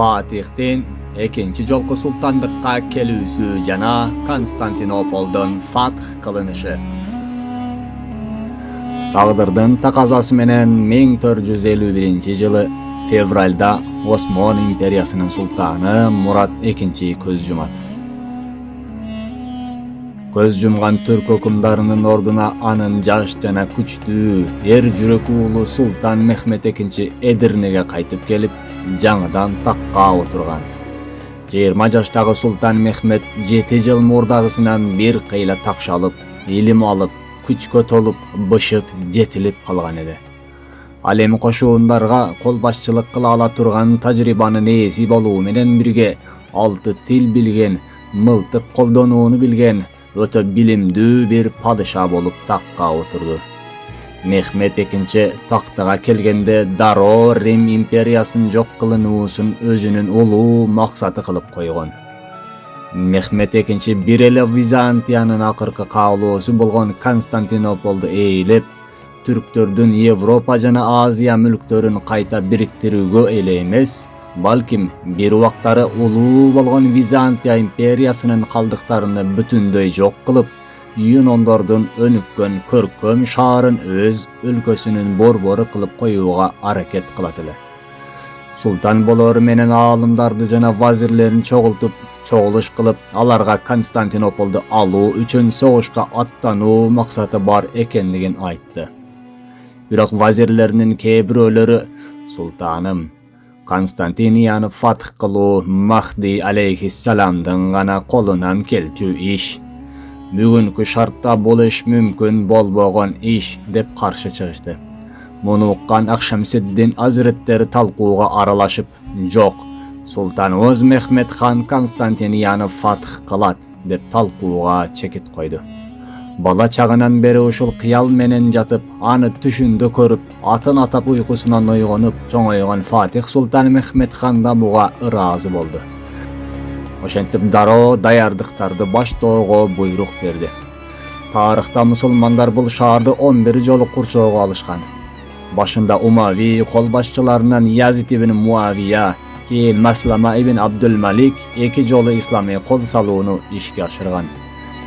Fatih'tin ekinci jolku sultanlıkka kelүүsü jana Konstantinopoldan fath kılыныşı. Tağdırdın takazası menen 1451 ýyly fevralda Osman imperiýasynyň sultany Murat II köz jumat. Köz jumgan Türk hökümdarynyň orduna anın jaş jana küçdүү er jürek ugly Sultan Mehmet II Edirne'ge gaýtyp gelip jaňydan takka oturgan. 20 ýaşdagy Sultan Mehmet 7 ýyl murdagysyndan bir kıyla takşalyp, ilim alyp, küçke tolup, bışık, jetilip kalgan edi. Alem koşuğunlarga kol başçılık kıla ala turgan tajribany nesi boluu menen birge 6 til bilgen, mıltık koldonuunu bilgen, öte bilimdүү bir padişa bolup takka oturdu. Mehmet II taktaga kelgende daro Rim imperiýasyny jok kılynүүsyn özünün uluu maksаты kılıp koygon. Mehmet II bir ele Vizantiýanyň akyrky kaglyosy bolgon Konstantinopoldy eýilip, Türktördün Ýewropa jana Aziýa mülklerini kaýta biriktirүүge ele emes, balkim bir wagtlary uluu bolgon Vizantiýa imperiýasynyň kaldyktaryny bütünдөй jok kılıp, Yunondordun önükgön körköm şaharyn öz ülkösünün borbory kılıp koýууga hareket kıladylar. Sultan bolor menen alımdardy jana wazirlerini çogultup, çoguluş kılıp, alarga Konstantinopoldy aluu üçin soguşga attanuu maksаты bar ekenligin aýtdy. Biroq wazirlerinin kebireleri, Sultanım, Konstantiniýany fath kıluu Mahdi aleyhissalamdyň gana kolunan kelçü iş. Bugünkü şartda bol iş mümkün bolbogan iş dep karşı çygyşdy. Muny ukkan Akşamseddin Hazretleri talkuga aralaşıp, "Jok, Sultanymyz Mehmet Han Konstantiniýany fath kılat" dep talkuga çekit koydu. Bala çagынан beri uşul kıyal menen jatıp, any düşünde körüp, atın atap uykusundan oýganyp, çoňoýgan Fatih Sultan Mehmet Han da buga razy boldu. Oşentip daro daýardyklardy başdogo buyruk berdi. Taryhta musulmanlar bul şahardy 11 jolu kurçoga alışkan. Başında Umavi kol başçılarından Yazid ibn Muaviya, keyin Maslama ibn Abdülmalik iki jolu islami kol saluunu işge aşırgan.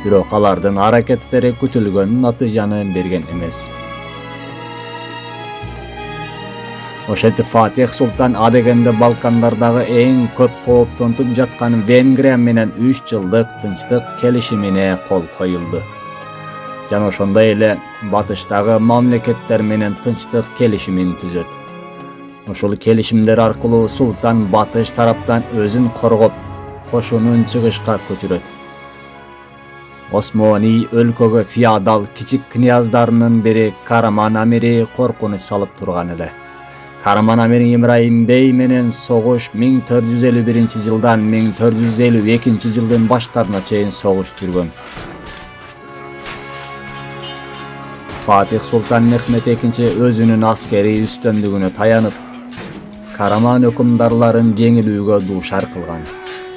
Biroq alardyň hareketleri kütülgön natyjany bergen emes. Oşet Fatih Sultan adegende Balkanlardagy eň köp gooptontup jatkan Wengriýa menen 3 ýyldyk tynçlyk kelişimine kol koýuldy. Jana şonda ele batışdagy mamleketler menen tynçlyk kelişimin tüzet. Oşol kelişimler arkaly Sultan batış tarapdan özün korgop, koşunun çygyşga köçüret. Osmani ölköge fiadal kiçik knyazdarynyň biri Karaman Amiri korkunuç salyp turgan ele. Karaman Amiri İbrahim Bey menen soguş 1451 ýyldan 1452 ýyldyň başlaryna çeýin soguş sürgön. Fatih Sultan Mehmet II özünün askeri üstünlügüne taýanyp, Karaman hökümdarlaryň jeňilүүge duşar kılgan.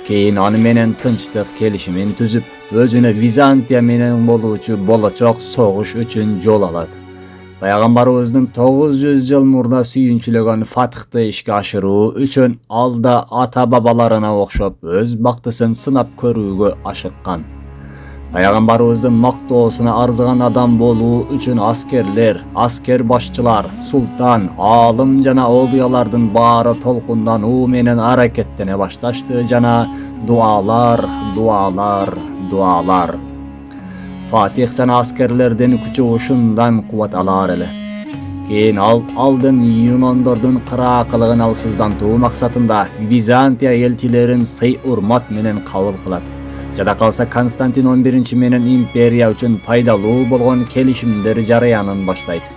Keyin any menen tynçlyk kelişimin tüzüp, özüne Vizantiýa menen bolúçy bolaçok soguş üçin jol alady. Paýgambarymyzyň 900 ýyl murda süýünçilegen fathty işge aşyruu üçin alda ata babalaryna okşop öz baktysyny sınap körүүge aşykkan. Paýgambarymyzyň maktoosuna arzygan adam boluu üçin askerler, asker başçılar, sultan, alym jana owliýalardyň bary tolkundan u menen harekettene başlaşdy jana dualar, dualar, dualar. Fatih jana askerlerden küçüğüşünden kuwat alar ele. Keyin aldın Yunondordun kıraakılığın alsızdantuu maksatında Bizantiya elçilerin syy urmat menen kabul kılat. Jada kalsa Konstantin 11 menen imperiýa üçin paýdaluu bolgon kelişimler jaraýanyn başlaýdy.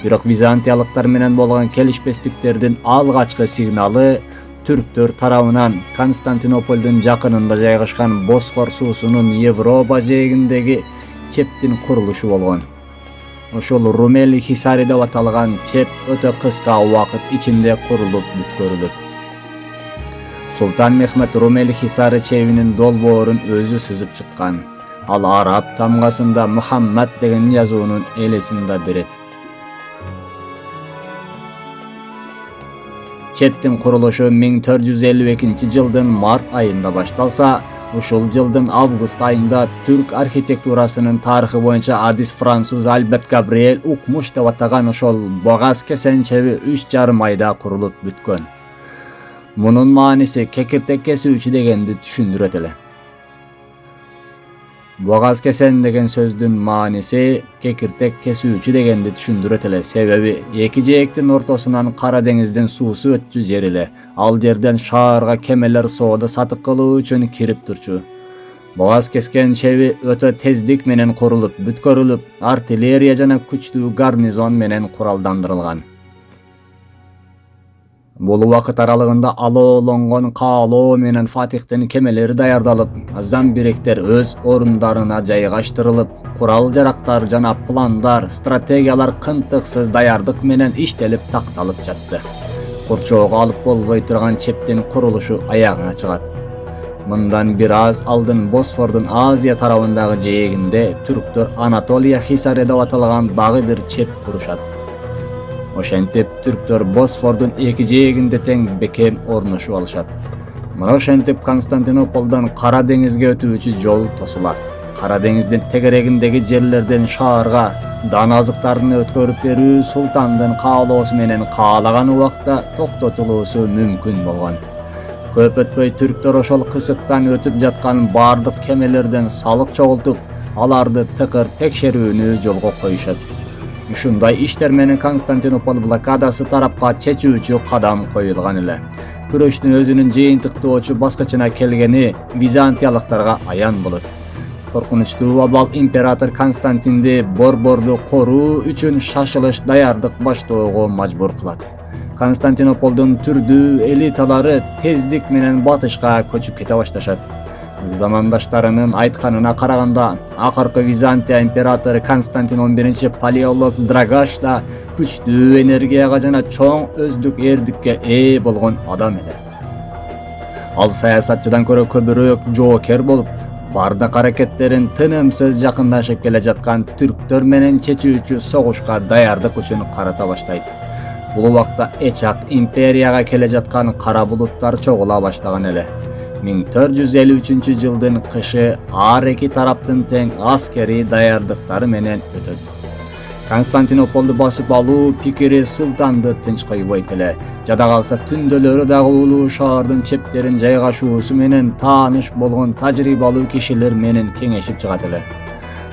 Biroq Vizantiýalyklar menen bolgan kelişpesliklerden algaçky signaly Türktör tarabынан Konstantinopoldyň jakynynda jaýgaşkan Bosfor suwsunun Ýewropa jegindegi çeptin kuruluşu bolgan. Oşol Rumeli Hisary dep atalgan çep öte kıska wagt içinde kurulup bütkörildi. Sultan Mehmet Rumeli Hisary çevinin dolborun özü syzyp çykkan. Al Arap tamgasynda Muhammed degen ýazuwynyň elesinde biret. Çeptin kuruluşu 1452-жылдын март айында башталса, ушул жылдын август айында түрк архитектурасынын тарыхы боюнча адис француз Альберт Габриэль укмуш деп атаган ошол Бугаз кесенчеби 3,5 айда курулуп бүткөн. Мунун мааниси кекиртек кесүүчү дегенди түшүндүрөт эле. Бугаз кесен деген сөздүн мааниси кекиртек кесүүчү дегенди түшүндүрөт эле. Себеби эки жээктин ортосунан Кара деңиздин суусу өтчү жер эле. Ал жерден шаарга кемелер соода сатып кылуу үчүн кирип турчу. Бугаз кескен чеби өтө тездик менен курулуп бүткөрүлүп, артиллерия жана күчтүү гарнизон менен куралдандырылган. Бул убакыт аралыгында алоолонгон каалоо менен Фатихтин кемелери даярдалып, замбиректер өз орундарына жайгаштырылып, курал-жарактар жана пландар, стратегиялар кынтыксыз даярдык менен иштелип такталып жатты. Курчоого алып болбой турган чептин курулушу аягына чыгат. Мындан бир аз алдын Босфордун Азия тарабындагы жээгинде түрктөр Анатолия Хисары деп аталган дагы бир чеп курушат. Ошентип түрктөр Босфордун эки жээгинде тең бекем орношуп алышат. Мына ошентип Константинополдон Кара деңизге өтүүчү жол тосулат. Кара деңиздин тегерегиндеги жерлерден шаарга дан азыктарын өткөрүп берүү султандын каалоосу менен каалаган убакта токтотулуусу мүмкүн болгон. Көп өтпөй түрктөр ошол кысыктан өтүп жаткан бардык кемелерден салык чогултуп, аларды тыкыр текшерүүнү жолго коюшат. Ушундай иштер менен Константинополь блокадасы тарапка чечүүчү кадам коюлган эле. Күрөштүн өзүнүн жыйынтыктоочу баскычына келгени византиялыктарга аян болот. Коркунучтуу абал император Константинди борборду коруу үчүн шашылыш даярдык баштоого мажбур кылат. Константинополдун түрдүү элиталары тездик менен батышка көчүп кете башташат. Замандаштарынын айтканына караганда, акыркы Византия императору Константин 11 Палеолог Драгаш да күчтүү энергияга жана чоң өздүк эрдикке ээ болгон адам эле. Ал саясатчыдан көрө көбүрөөк жоокер болуп, бардык аракеттерин тынымсыз жакындашып келе жаткан түрктөр менен чечүүчү согушка даярдык үчүн карата баштайт. Бул убакта Эчак империяга келе жаткан кара булуттар чогула баштаган эле. 1453-жылдын кышы ар эки тараптын тең аскери даярдыктары менен өтөт. Константинополду басып алуу пикири султанды тынч койбойт эле. Жада калса түндөлөрү дагы улуу шаардын чептерин жайгашуусу менен тааныш болгон тажрыйбалуу кишилер менен кеңешип чыгат эле.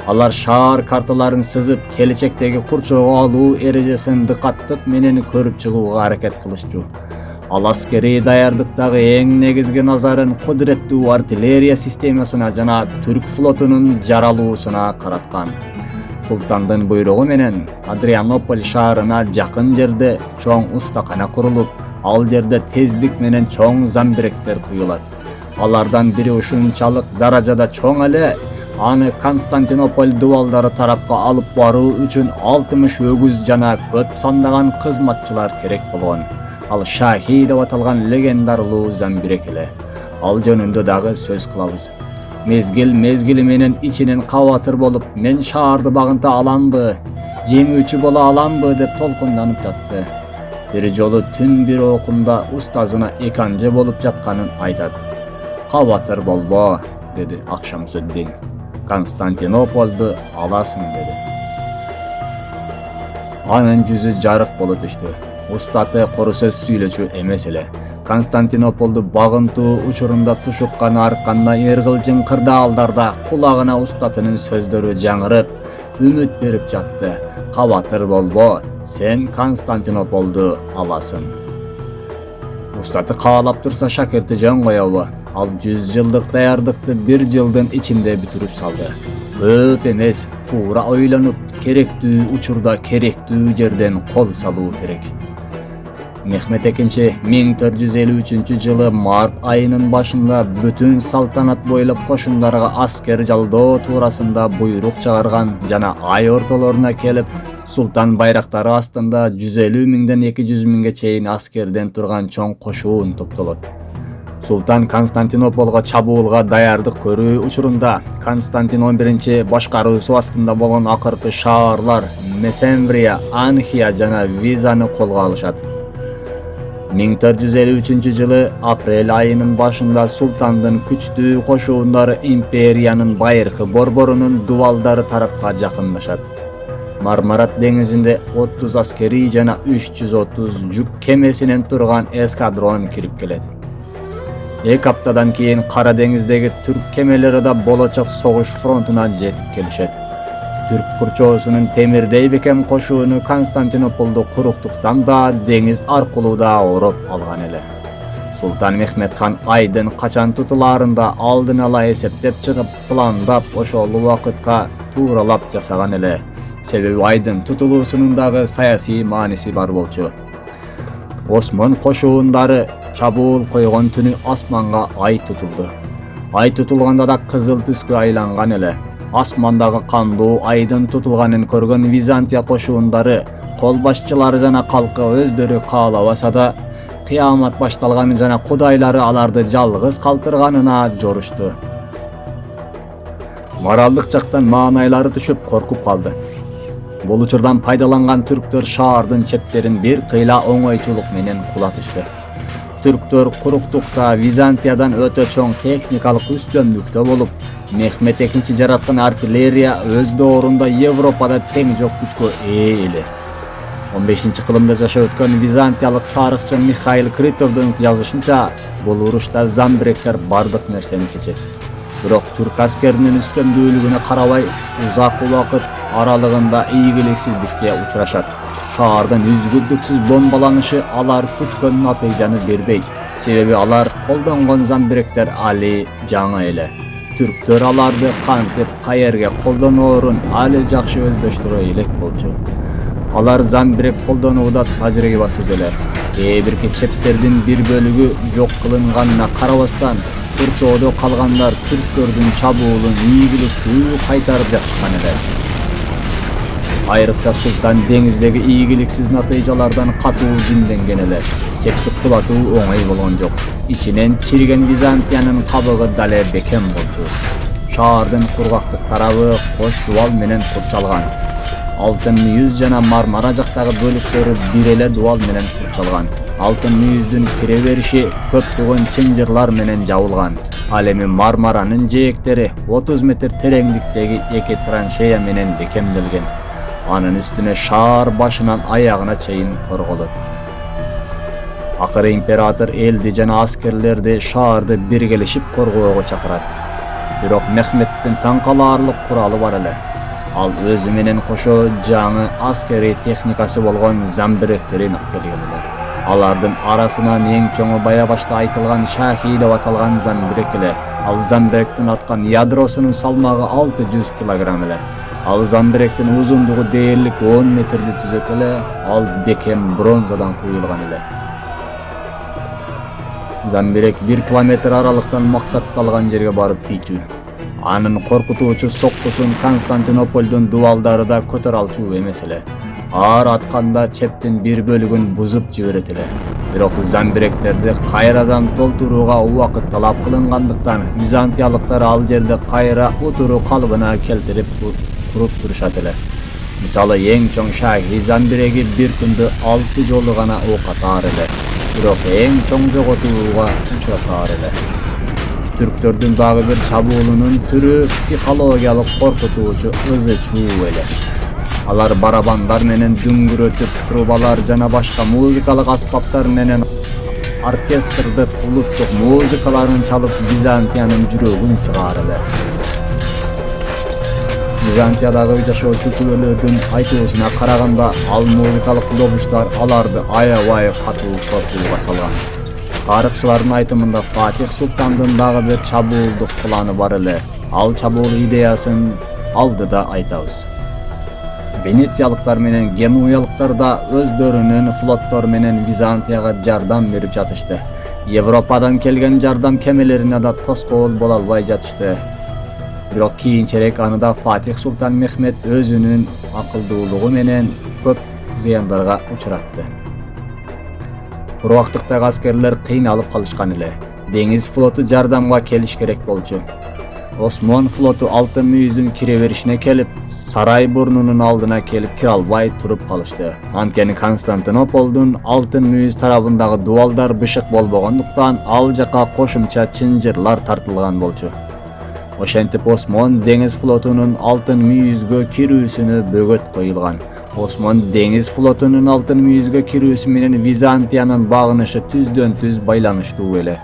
Алар шаар карталарын сызып, келечектеги курчоого алуу эрежесин дыкаттык менен көрүп чыгууга аракет кылышчу. Ал аскери даярдыктагы эң негизги назарын кудуреттүү артиллерия системасына жана түрк флотунун жаралуусуна караткан. Султандын буйругу менен Адрианополь шаарына жакын жерде чоң устакана курулуп, ал жерде тездик менен чоң замбиректер куюлат. Алардан бири ушунчалык даражада чоң эле, аны Константинополь дубалдары тарапка алып баруу үчүн 60 өгүз жана көп сандаган кызматчылар керек болгон. Ал Шахи деп аталган легендарлуу замбирек эле. Ал жөнүндө дагы сөз кылабыз. Мезгили менен ичинен кабатыр болуп, мен шаарды багынта аламбы, жеңүүчү боло аламбы деп толкунданып жатты. Бир жолу түн бир окумда устазына эканжы болуп жатканын айтат. Кабатыр болбо, деди Акшамсуддин. Константинополду аласың, деди. Анын жүзү жарык боло түштү. Устаты кору сөз сүйлөчү эмес эле. Константинополду багынтуу учурунда тушукканы арканда ыргылжың кырдаалдарда кулагына устатынын сөздөрү жаңырып, үмүт берип жатты. Кабатыр болбо, сен Константинополду аласың. Устаты каалап турса шакирти жөн коёбу? Ал 100 жылдык даярдыкты 1 жылдын ичинде бүтүрүп салды. Көп эмес, туура ойлонуп, керектүү учурда керектүү жерден кол салуу керек. Мехмет экинчи 1453-жылы март айынын башында бүтүн салтанат бойлоп кошундарга аскер жалдоо туурасында буйрук чыгарган жана ай ортолоруна келип, султан байрактары астында 150 миңден 200 миңге чейин аскерден турган чоң кошуун топтолот. Султан Константинополго чабуулга даярдык көрүү учурунда Константин 11 башкаруусу астында болгон акыркы шаарлар Месемврия, Анхия жана Визаны колго алышат. 1453-жылы апрель айынын башында султандын күчтүү кошуундары империянын байыркы борборунун дубалдары тарапка жакынлашат. Мармарат деңизинде 30 аскери жана 330 жүк кемесинен турган эскадрон кирип келет. 2 аптадан кийин Кара деңиздеги түрк кемелери да болочок согуш фронтуна жетип келишет. Түрк курчоосунун темирдей бекем кошууну Константинополду куруктуктан да деңиз аркылуу да ороп алган эле. Султан Мехмет хан айдын качан тутулаарында алдын ала эсептеп чыгып, пландап, ошол убакытка тууралап жасаган эле. Себеби айдын тутулуусунун дагы саясий мааниси бар болчу. Осмон кошуундары чабуул койгон түнү асманга ай тутулду. Ай тутулганда да кызыл түскө айланган эле. Асмандагы кандуу айдын тутулганын көргөн Византия кошуундары, кол башчылары жана калкы өздөрү каалабаса да, кыямат башталганын жана кудайлары аларды жалгыз калтырганына жорушту. Моралдык жактан маанайлары түшүп коркуп калды. Бул учурдан пайдаланган түрктөр шаардын чептерин бир кыйла оңойчулук менен кулатышты. Түрктөр куруктукта Византиядан өтө чоң техникалык үстөмдүктө болуп, Мехмет II жараткан артиллерия өз доорунда Европада тең жок күчкө ээ эле. 15-кылымда жашап өткөн византиялык тарыхчы Михаил Критовдун жазышынча, бул урушта замбиректер бардык нерсени чечет. Бирок түрк аскеринин үстөмдүүлүгүнө карабай, узак убакыт аралыгында ийгиликсиздикке учурашат. Шаардын үзгүлтүксүз бомбаланышы алар күткөн натыйжаны бербейт. Себеби алар колдонгон замбиректер али жаңы эле. Түрктөр аларды кантип каерге колдоноорун али жакшы өздөштүрө элек болчу. Алар замбирек колдонууда тажрыйбасыз эле. Бир чептердин бир бөлүгү жок кылынганына карабастан, Турчоодо калгандар түрктөрдүн чабуулун ийгиликтүү кайтарып жатышкан эле. Айрыкча султан деңиздеги ийгиликсиз натыйжалардан катуу жинденген эле. Чепти кулатуу оңой болгон жок. Ичинен чириген Византиянын кабыгы дале бекем болчу. Шаардын кургактык тарабы кош дубал менен курчалган. Алтын мүйүз жана Мармара жактагы бөлүктөрү бир эле дубал менен курчалган. Алтын мүйүздүн кире бериши көптөгөн чынжырлар менен жабылган. Ал эми Мармаранын жээктери 30 метр тереңдиктеги 2 траншея менен бекемделген. Анын үстүнө шаар башынан аягына чейин корголот. Акыры император элди жана аскерлерди шаарды биргелешип коргоого чакырат. Бирок Мехметтин таң калаарлык куралы бар эле. Ал өзү менен кошо жаңы аскери техникасы болгон замбиректерин алып келген эле. Алардын арасынан эң чоңу бая башта айтылган Шахи деп аталган замбирек эле. Ал замбиректин аткан ядросунун салмагы 600 килограмм эле. Ал замбиректин узундугу дээрлик 10 метрди түзөт эле. Ал бекем бронзадан куюлган эле. Замбирек 1 километр аралыктан максатталган жерге барып тийчү. Анын коркутуучу соккусун Константинополдун дубалдары да көтөрө алчу эмес эле. Ар атканда чептин бир бөлүгүн бузуп жиберет эле. Бирок замбиректерди кайрадан толтурууга убакыт талап кылынгандыктан византиялыктар ал жерде кайра утуруу калыбына келтирип куруп турушат эле. Мисалы эң чоң Шахи замбиреги бир күндө 6 жолу гана ок атаар эле. Бирок эң чоң жоготууга учурашаар эле. Түрктөрдүн дагы бир чабуулунун түрү психологиялык коркутуучу ызы-чуу эле. Алар барабандар менен дүңгүрөтүп, трубалар жана башка музыкалык аспаптар менен оркестрди улуттук музыкаларын чалып Византиянын жүрөгүн сыгаар эле. Византиядагы жашоочу күбөлөрдүн айтуусуна караганда, ал музыкалык добуштар аларды аябай катуу коркууга салган. Тарыхчылардын айтымында Фатих Султандын дагы бир чабуулдук планы бар эле. Ал чабуул идеясын алдыда айтабыз. Венециялыктар менен генуялыктар да өздөрүнүн флоттор менен Византияга жардам берип жатышты. Европадан келген жардам кемелерине да тоскоол боло албай жатышты. Бирок кийинчерээк аны да Фатих Султан Мехмет өзүнүн акылдуулугу менен көп зыяндарга учуратты. Кургактыктагы аскерлер кыйналып калышкан эле. Деңиз флоту жардамга келиш керек болчу. Osman flotu Altın Müýüzüň kireberişine kelip, saray burnunun aldyna kelip kiralbay turup kalyşdy. Antkeni Konstantinopoldan Altın Müýüz tarapyndaky duwallar bışık bolbogandykdan al jaka koşumça çynjyrlar tartylgan bolçu. Oşentip Osman deňiz flotunun Altın Müýüzge kirүүsüne böget goýulgan. Osman deňiz flotunun Altın Müýüzge kirүүsü menen Wizantiýanyň bagynyşy tüzden tüz baýlanyşdy ele.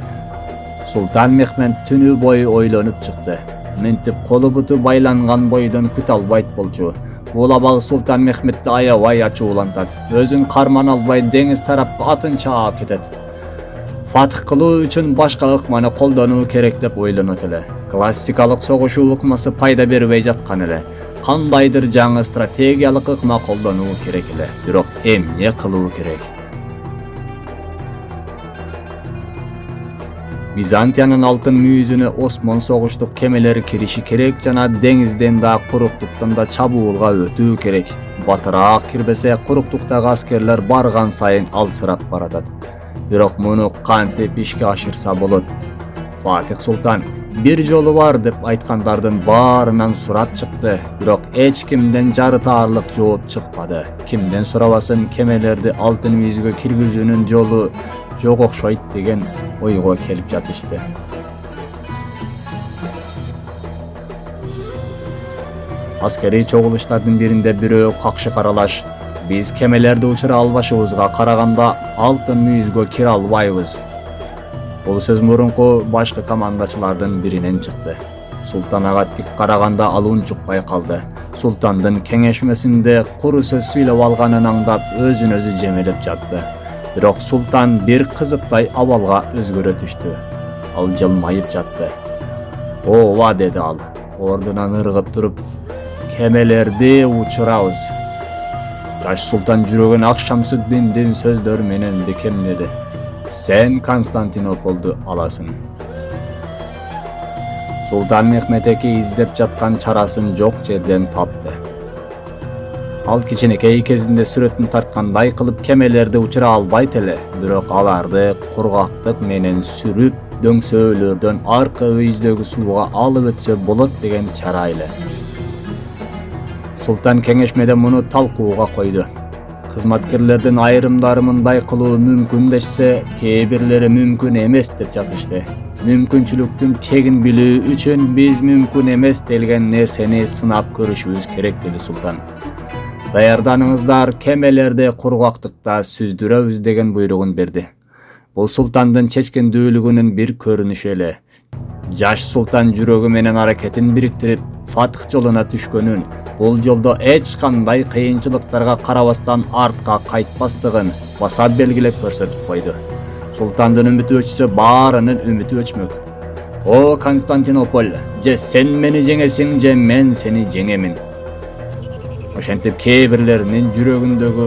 Sultan Mehmet tünü boyu oýlanyp çykdy. Mentip kolu butu baýlangan boýdan küt albayt bolçu. Ulabal Sultan Mehmetdi aýabay açuwlantat. Özün karman albay deňiz tarapga atyn çaap ketet. Fath kıluu üçin başka ыкmany koldanuu kerek dep oýlanat ele. Klassikalik soguşu ыкmasy paýda berbey jatkan ele. Kandaýdyr jaňy strategiýalyk ыкma koldanuu kerek ele. Birok emne kıluu kerek? Bizantiýanyň Altyn Müýüzüne Osman soguşdyk kemeleri kirişi kerek jana deňizden da quruklukdan da çabulga ötүү kerek. Batyraak kirbese quruklukdaky askerler bargan saýyn alsyrap baradat. Birok muny kantip işke aşyrsa bolat. Fatih Sultan bir jolu var dep aýtganlardan barынан surat çykdy. Birok hiç kimden jarıtarlyk jogap çykmady. Kimden sorabasyn kemelerdi Altyn Müýüzge kirgizүүnün jolu jok okşoýt degen oýga kelip jatyşdy. Askeri çoguluşlardan birinde biri kakşı karalaş. Biz kemelerde uçura albaşybızga karaganda Altyn Müýüzge kire albaýbys. Bu söz murunku başka komandaçylardan birinen çykdy. Sultan aga tik karaganda alın çukpay kaldı. Sultandın keňeşmesinde kuru söz süýlep alganyny aňdap özün özü jemelep jatdy. Birok Sultan bir kızıktay abalga özgöre düştü. Al jylmaýyp jatdy. "Owa" dedi al. Ordunan ırgyp turup, "Kemelerdi uçurabys." Taş Sultan jüregen Akşamsüddin sözler menen bekemledi. "Sen Konstantinopoldu alasın." Sultan Mehmet'e izlep jatkan çarasyn jok жерden tapdy. Al kiçinekey kezinde süretini tartkanday kılıp kemelerde uçura albayt ele. Birok alardy kurgaklyk menen sürüp döňsöýlerden arka öýüzdägi suwga alyp ötse bolat degen çara ile. Sultan keňeşmede muny talkuwga koydu. Hyzmatkerlerden aýrymdary mындай kıluu mümkünleşse, kebirleri mümkün emes dep jatyşdy. Mümkünçülüktün tegin bilүү üçin biz mümkün emes delgen nerseni sınap görüşübüz kerek dedi Sultan. Daýardanyňyzlar, kemelerde kurgaklykda süzdürebüz degen buyrugun berdi. Bu Sultandyn çeçkendүүлüginiň bir körünüşi ele. Jaş Sultan jüregi menen haraketin biriktirip Fath joluna düşkönün, bul jolda hiç kanday kıyınçılıklarga karabastan artka kaytbastygyn basa belgilep görsetip koydu. Sultandyn ümiti öçse barının ümiti öçmök. "O Konstantinopol, je sen meni jeňesiň, je men seni jeňemin." Oşentip kebirlerinin jüregindägi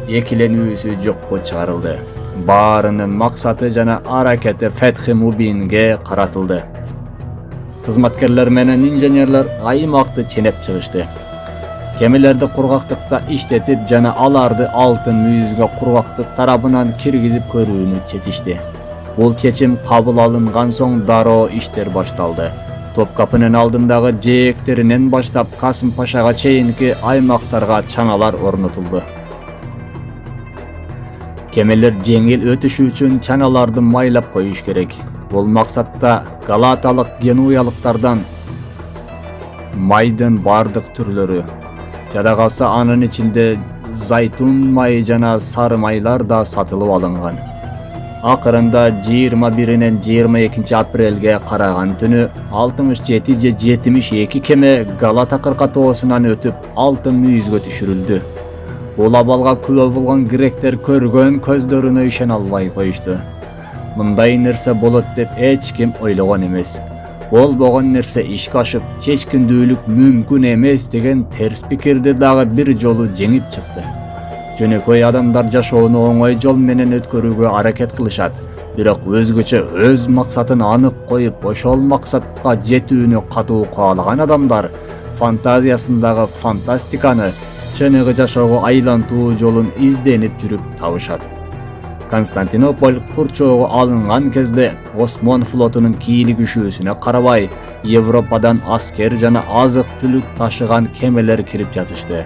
ekilenүүsü jokko çygaryldy. Barının maksatı jana haraketi Fethi Mubinge karatıldı. Hyzmatkerler menen inženerler aýmakdy çenep çygyşdy. Kemelerde kurgaklykda işletip jana alardy Altyn Müýüzge kurgaklyk tarapynan kirgizip körүүnü çetişdi. Bul çeçim kabul alıngan soň daro işler baştaldy. Topkapının aldındağı jekterinden başlap Kasım Paşaga çeyinki aymaktarga çanalar ornatıldı. Kemeler jengil ötüşü üçün çanalardy maýlap koýuş kerek. Bol maksatda Galatalyk genuýalyklardan maýdyn bardyk türleri, jada kalsa anın içinde zaytun maýy jana sary maýlar da satylyp alıngan. Akırında 21-nen 22 aprelge karagan tünü 67-72 keme Galata kırkatoğusundan ötüp Altyn Müýüzge düşürüldü. Bu labalga kübö bolgan grekler körgön közlerine işen albay koyuştu. Mınday nerse bolat dep hiç kim oylagan emes. Bol bogan nerse işke aşıp çeçkindүүлük mümkün emes degen ters pikirdi dagı bir jolu jeňip çykdy. Jönököy adamlar jaşoonu oňoý jol menen ötkөрүүgө hareket kılışat. Birok özgöçe öz maksatyn anyk koyup oşol maksatga jetүүnü katuu kaalagan adamlar fantaziýasyndagy fantastikany çeňigi jaşoого aýlantuu jolun izdenip jürüp tabışat. Konstantinopol kurçoğu alıngan kezde Osman flotunun kiili güçüsüne karabay Yevropadan asker jana azık tülük taşıgan kemeler kirip jatıştı.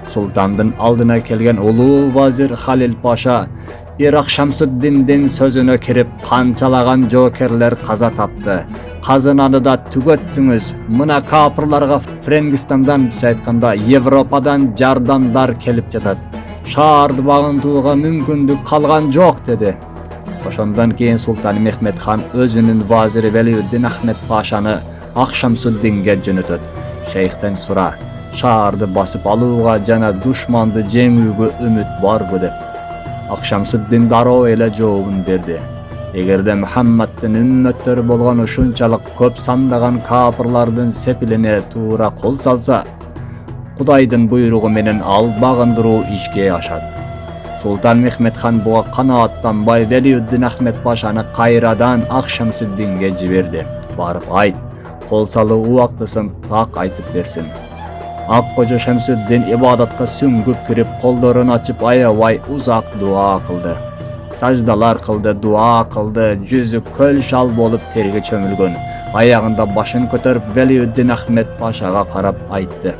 Sultandın aldına kelgen ulu vazir Halil Paşa Irak Şamsuddin'din sözüne kirip kançalagan jokerler kaza taptı. Kazananı da tügöttünüz. Mına kapırlarga Frangistan'dan biz aytkanda Yevropadan jardanlar kelip jatat. Şahardı bağıntıuga mümkündük kalgan jok dedi. Oşondan keyin Sultan Mehmet Han özünün vaziri Veliuddin Ahmet Paşa'nı Akşamsuddin'ge jönötöt. Şeyhten sura, şahardı basıp alıuga jana duşmandı jеңүүgө ümit barby dep. Akşamsuddin daroo ele joobun berdi. Egerde Muhammad'ın ümmetleri bolgan uşunçalık köp sandagan kapırlardın sepiline tuura kol salsa, Kudaydın buyruğu menen al bağındıruu işke aşat. Sultan Mehmet Han buğa kanaattanbay Veliuddin Ahmet Paşa'nı kayradan Akşamsuddin'ge jiberdi. Barıp ayt, kol salı uvaktısın tak aytıp bersin. Akkoca Şemsuddin ibadatka süngüp kirip kollarını açıp ayavay uzak dua kıldı. Sajdalar kıldı, dua kıldı, yüzü köl şal bolup terge çömülgön. Ayağında başını kötörüp Veliuddin Ahmet Paşa'ga karap aytdı.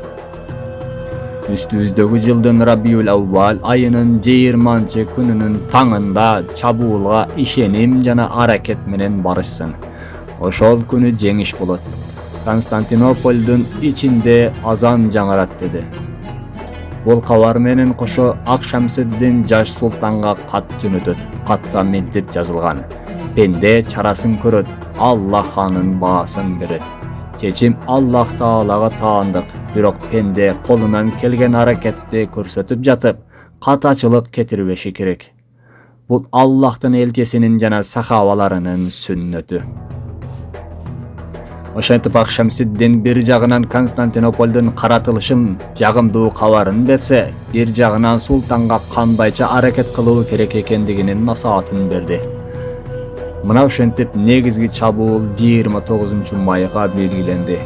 Üstüzdögü yıldın Rabiul Avval ayının 20-cı gününün taňynda çabuulga işenim jana haraket menen barışsın. Oşol günü jeňiş bolat. Konstantinopoldun içinde azan jaňarat dedi. Bol kavar menen koşo Akşamsuddin Jaş Sultanга kat jönötöt. Katta mintip жазылган. Pende çarasın köröt, Allah hanın baasın beret. Çeçim Allah Taalaga taandyk. Birok pende kolundan kelgen hareketти körsetip jatıp, kataçılık ketirbeşi kerek. Bul Allah'tan elçisinin jana sahawalarynyň sünneti. Oşentyp Akşamsuddin bir jagынан Konstantinopoldan karatılışın jagımdуу kabaryn berse, bir jagынан sultanga kandaýça hareket kıluu kerek ekendiginin nasihatyn berdi. Mına oşentyp negizgi çabuul 29 mayga belgilendi.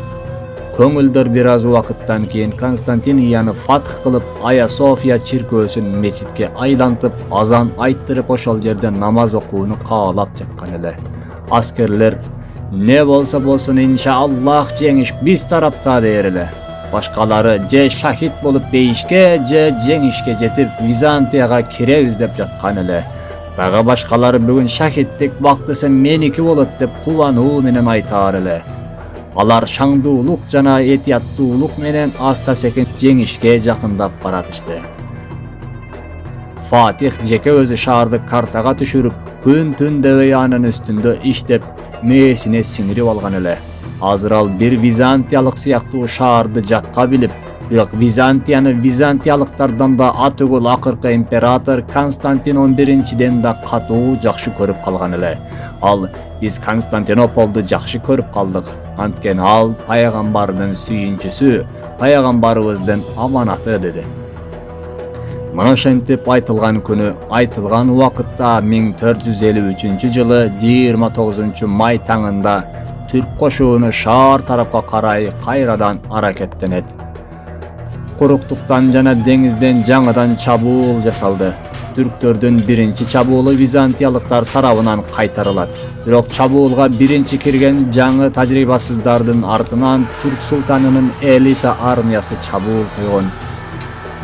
Köňülder biraz wagtdan keyin Konstantiniýany fath kılıp Aya Sofia çirköwsün meçitke aylantyp azan aýtdyryp oşol jerde namaz okuwuny kaalap jatkan ele. Askerler ne bolsa bolsun inşallah jeňiş biz tarapta derler. Başkalary je şahit bolup beýişke je jeňişke jetip Vizantiýaga kire izlep jatkan ele. Daga başkalary bugün şahitlik wagtysy meniki bolat dep kuwanuw menen aýtar ele. Alar şaňdуулuk jana etiýatdуулuk menen asta sekin jeňişke jakynlap baratışdy. Fatih jeke özü şahardy kartaga düşürüp, gün-tün deweýanyň üstünde işdep meýesine siňirip algan ele. Azral bir Vizantiýalyk syýakty şahardy jatka bilip, birak Vizantiýany Vizantiýalyklardan da atygul akyrky imperator Konstantin 11-den da katuw jakşy görüp kalgan ele. Al, biz Konstantinopoldy jakşy görüp kaldyk. Antken al paýgambaryň süýünçüsü, paýgambarybyzdyn amanaty dedi. Mana şentip aytılgan günü, aytılgan wagtda 1453 ýyly 29 may taňynda Türk koşuğunu şahar tarafka karay kayradan hareketlenet. Kuruktuktan jana dengizden jaňadan çabuul jasaldy. Türklerden birinci çabuulu Vizantiýalyklar tarabынан kaytarılat. Birok çabuulga birinci kirgen jaňy tajribasızlardın artynan Türk sultanynyň elita armiýasy çabuul koýgan.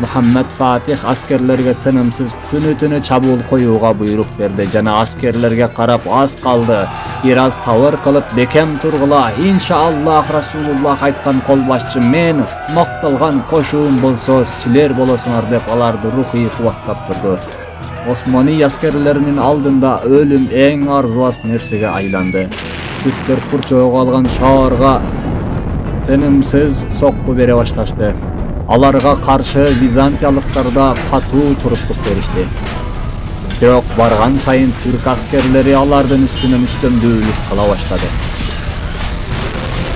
Muhammed Fatih askerlerge tınımsız günü-tünü çabuul koyuğa buyruk berdi. Jana askerlerge karap az kaldı. Biraz tawır kılıp bekem turgula. İnşallah Rasulullah aytkan kolbaşçı men maktalgan koşuğum bolsa siler bolasyňar dep alardy ruhy kuwatlap durdu. Osmani askerlerinin aldında ölüm en arzuas nersege aylandı. Türkler kurçoğu algan şaharga tınımsız sokku bere başlaştı. Alarga karşı Vizantiýalyklar da katuw turukluk berişdi. Birok bargan sayın Türk askerleri alardan üstüne üstümdүүлük kıla başladı.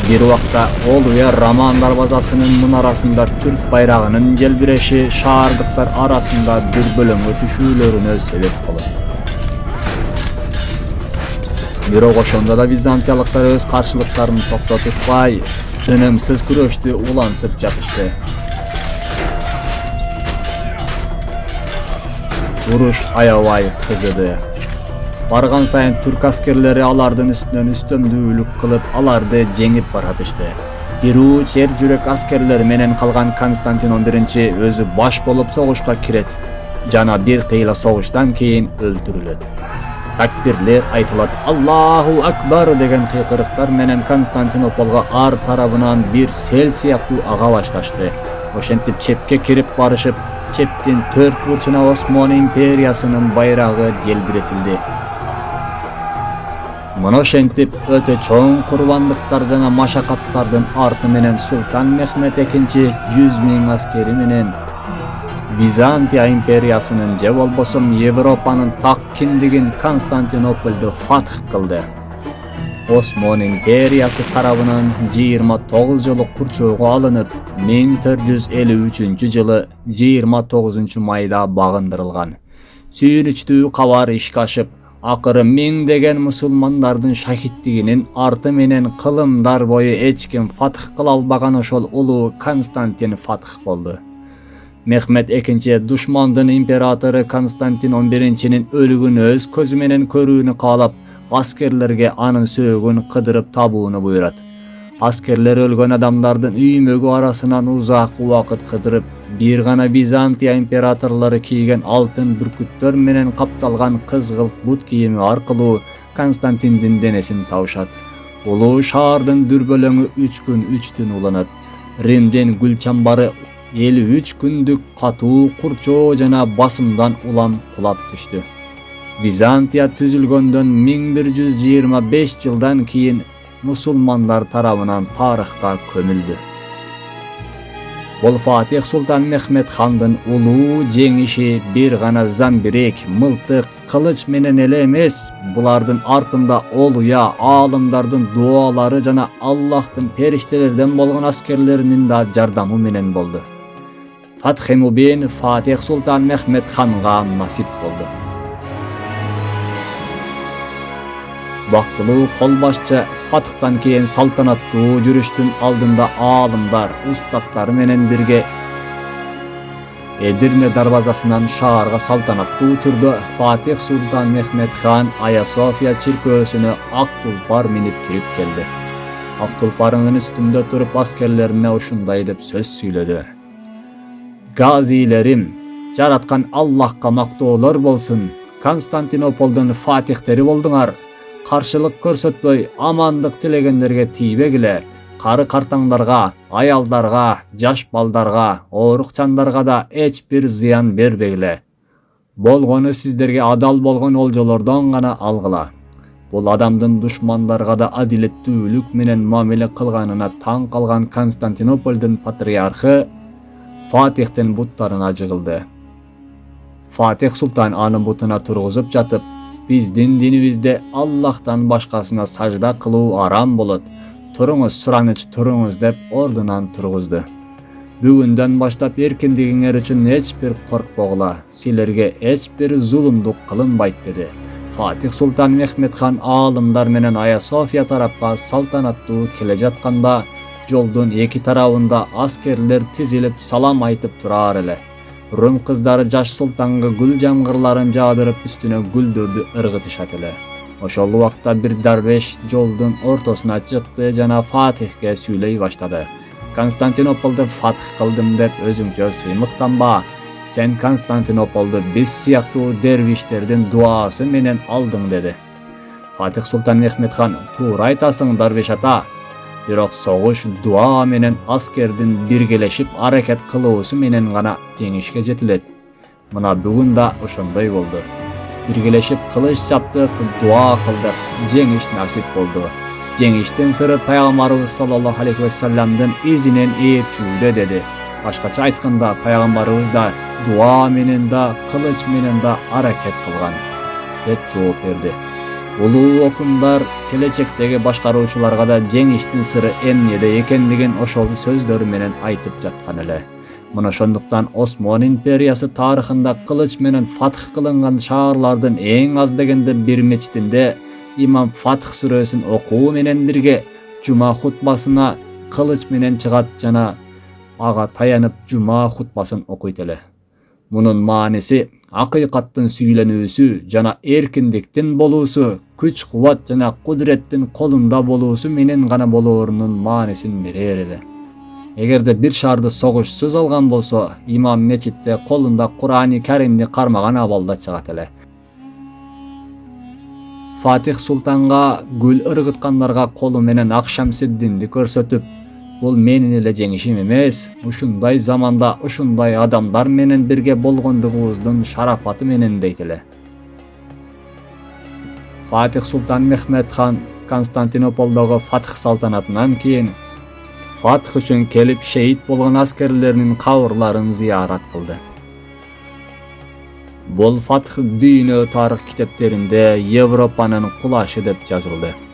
Bir wagtda ol we Raman darbazasynyň munarasynda Türk bayrağının gelbireşi şahardyklar arasında bir bölüňe düşүүlerine sebep boldy. Birok oşonda da Vizantiýalyklar öz karşılıklaryny toktatuşpay, tınımsız güreşdi ulantyp japyşdy. Uruş ayavay kızıdı. Барган сайын түрк аскерлери алардын үстүнөн үстөмдүүлүк кылып, аларды жеңип баратышты. Бирүү жер жүрөк аскерлери менен калган Константин 11 өзү баш болуп согушка кирет жана бир кыйла согуштан кийин өлтүрүлөт. Такбирлер айтылат. Аллаху акбар деген кыйкырыктар менен Константинополго ар тарабынан бир сел сыяктуу ага башташты. Ошентип чепке кирип барышып, чептин төрт бурчуна Осман империясынын байрагы желбиретилди. Мына ошентип өтө чоң курбандыктар жана машакаттардын арты менен Султан Мехмет II 100 000 аскери менен Византия империясынын же болбосо Европанын так киндигин Константинополду фатх кылды. Осман империясы тарабынан 29 жолу курчоого алынып, 1453 жылы 29 майда багындырылган. Сүйүнүчтүү кабар ишке ашып, акыры миңдеген мусулмандардын шахиттигинин арты менен кылымдар бою эч ким фатх кыла албаган ошол улуу Константин фатх болду. Мехмет II душмандын императору Константин 11-нин өлүгүн өз көзү менен көрүүнү каалап, аскерлерге анын сөөгүн кыдырып табууну буйрат. Аскерлер өлгөн адамдардын үймөгү арасынан узак убакыт кыдырып, бир гана Византия императорлору кийген алтын бүркүттөр менен капталган кызгылт бут кийими аркылуу Константиндин денесин табышат. Улуу шаардын дүрбөлөңү 3 күн 3 түн уланат. Римдин гүл чамбары 53 күндүк катуу курчоо жана басымдан улам кулап түштү. Византия түзүлгөндөн 1125 жылдан кийин мусулмандар тарабынан тарыхка көмүлдү. Бул Фатих Султан Мехмет хандын улуу жеңиши бир гана замбирек, мылтык, кылыч менен эле эмес, булардын артында олуя аалымдардын дуалары жана Аллахтын периштелерден болгон аскерлеринин да жардамы менен болду. Фатхи Мубин Фатих Султан Мехмет ханга насип болду. Бактылуу колбашчы фатыктан кийин салтанаттуу жүрүштүн алдында аалымдар, устаттары менен бирге Эдирне дарбазасынан шаарга салтанаттуу түрдө Фатих Султан Мехмет хан Ая София чиркөөсүнө ак тулпар минип кирип келди. Ак тулпарынын үстүндө туруп аскерлерине ушундай деп сөз сүйлөдү. Газилерим, жараткан Аллахка мактоолор болсун. Константинополдун фатихтери болдуңар. Каршылык көрсөтпөй, амандык тилегендерге тийбегиле. Кары картаңдарга, аялдарга, жаш балдарга, оорукчандарга да эч бир зыян бербегиле. Болгону сиздерге адал болгон олжолордон гана алгыла. Бул адамдын душмандарга да адилеттүүлүк менен мамиле кылганына таң калган Константинополдун патриархы Фатихтин буттарына жыгылды. Фатих Султан анын бутуна тургузуп жатып, биздин динибизде Аллахтан башкасына сажда кылуу арам болот. Туруңуз, сураныч туруңуз деп ордунан тургузду. Бүгүндөн баштап эркиндигиңер үчүн эч бир коркпогула, силерге эч бир зулумдук кылынбайт деди. Фатих Султан Мехмет хан аалымдар менен Ая София тарапка салтанаттуу келе жатканда, жолдун эки тарабында аскерлер тизилип салам айтып турар эле. Рум кыздары жаш султанга гүл жамгырларын жаадырып үстүнө гүлдөрдү ыргытышат эле. Ошол убакта бир дарбеш жолдун ортосуна чыкты жана Фатихке сүйлөй баштады. Константинополду фатх кылдым деп өзүңчө сыймыктанба. Сен Константинополду биз сыяктуу дервиштердин дуасы менен алдың деди. Фатих Султан Мехмет хан, туура айтасың дарбеш ата. Бирок согуш дуа менен аскердин биргелешип аракет кылуусу менен гана жеңишке жетилет. Мына бүгүн да ошондой болду. Биргелешип кылыч чаптык, дуа кылдык, жеңиш насип болду. Жеңиштин сыры пайгамбарыбыз саллаллаху алейхи ва салламдын изинен ээрчүүдө деди. Башкача айтканда пайгамбарыбыз да дуа менен да, кылыч менен да аракет кылган деп жооп берди. Улуу окумдар келечектеги башкаруучуларга да жеңиштин сыры эмнеде экендигин ошол сөздөрү менен айтып жаткан эле. Мына ошондуктан Осман империясы тарыхында кылыч менен фатх кылынган шаарлардын эң аз дегенде бир мечитинде имам Фатх сүрөсүн окуу менен бирге жума хутбасына кылыч менен чыгат жана ага таянып жума хутбасын окуйт эле. Мунун мааниси Hakykatyn süýlenүүsü jana erkindikden bolusu, güç-kuwat jana kudrettin kolunda bolusu menen gana bolorunun manysyny berer edi. Egerde bir şardy soguşsuz algan bolsa, imam meçitde kolunda Kur'an-ı Kerimni karmagan abalda çygat ele. Fatih Sultanга gül ırgıtkanlarga kolu menen Akşamseddin'di körsetip, bul menin ele jeňişim emes, uşunday zamanda uşunday adamlar menen birge bolgondygyňyzdyn şarapaty menen deýtile. Fatih Sultan Mehmet Han Konstantinopoldagy Fath saltanatyndan keyin Fath üçin kelip şehit bolgan askerlerinin kaburlaryny ziyaret kıldı. Bol Fath düýne taryh kitaplarynda Ýewropanyň kulaşy dep yazyldy.